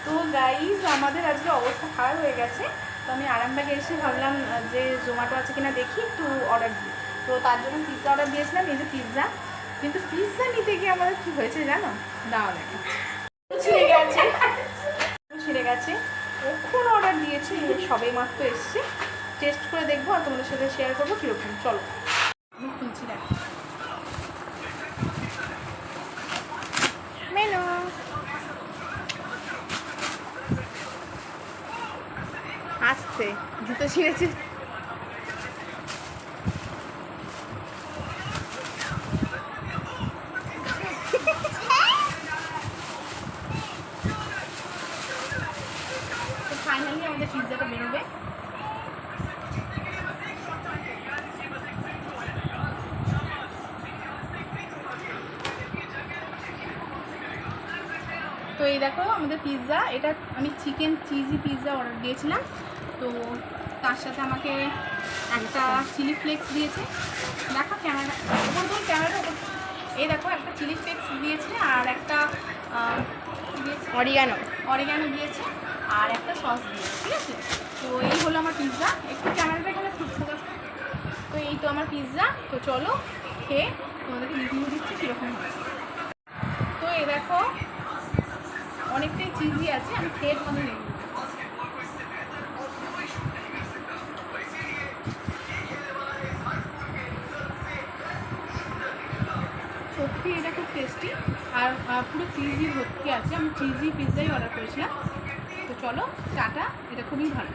তো গাইজ আমাদের আজকে অবস্থা খারাপ হয়ে গেছে। তো আমি আরামবাগে এসে ভাবলাম যে জোম্যাটো আছে কিনা দেখি, একটু অর্ডার দিই। তো তার জন্য পিৎজা অর্ডার দিয়েছিলাম, এই যে পিৎজা। কিন্তু পিৎজা নিতে গিয়ে আমাদের কী হয়েছে জানো? দাও দেখে ছিঁড়ে গেছে। কখন অর্ডার দিয়েছি, সবে মাত্র এসছে। টেস্ট করে দেখবো আর তোমাদের সাথে শেয়ার করবো কীরকম। চলো আমি খুলছি না। মেনু আসছে, জুতো ছিঁড়েছে। ফাইনালি আমাদের পিৎজাটা বেরোবে। তো এই দেখো আমাদের পিৎজা, এটা আমি চিকেন চিজি পিৎজা অর্ডার দিয়েছিলাম। তো তার সাথে আমাকে একটা চিলি ফ্লেক্স দিয়েছে। দেখো ক্যামেরা ওপর, ক্যামেরাটা ওপর। এই দেখো একটা চিলি ফ্লেক্স দিয়েছে আর একটা অরিগানো দিয়েছে আর একটা সস দিয়েছে, ঠিক আছে। তো এই হলো আমার পিৎজা। একটু ক্যামেরাটা এখানে ফোকাস। তো এই তো আমার পিৎজা। তো চলো খেয়ে তোমাদেরকে রিভিউ দিচ্ছি কীরকম হয়েছে। তো এই দেখো অনেকটাই চিজি আছে, আমি খেয়ে তোমাদের রিভিউ দিচ্ছি। সত্যি এটা খুব টেস্টি আর পুরো চিজি ভর্তি আছে। আমি চিজি পিৎজাই অর্ডার করেছিলাম। তো চলো টাটা, এটা খুবই ভালো।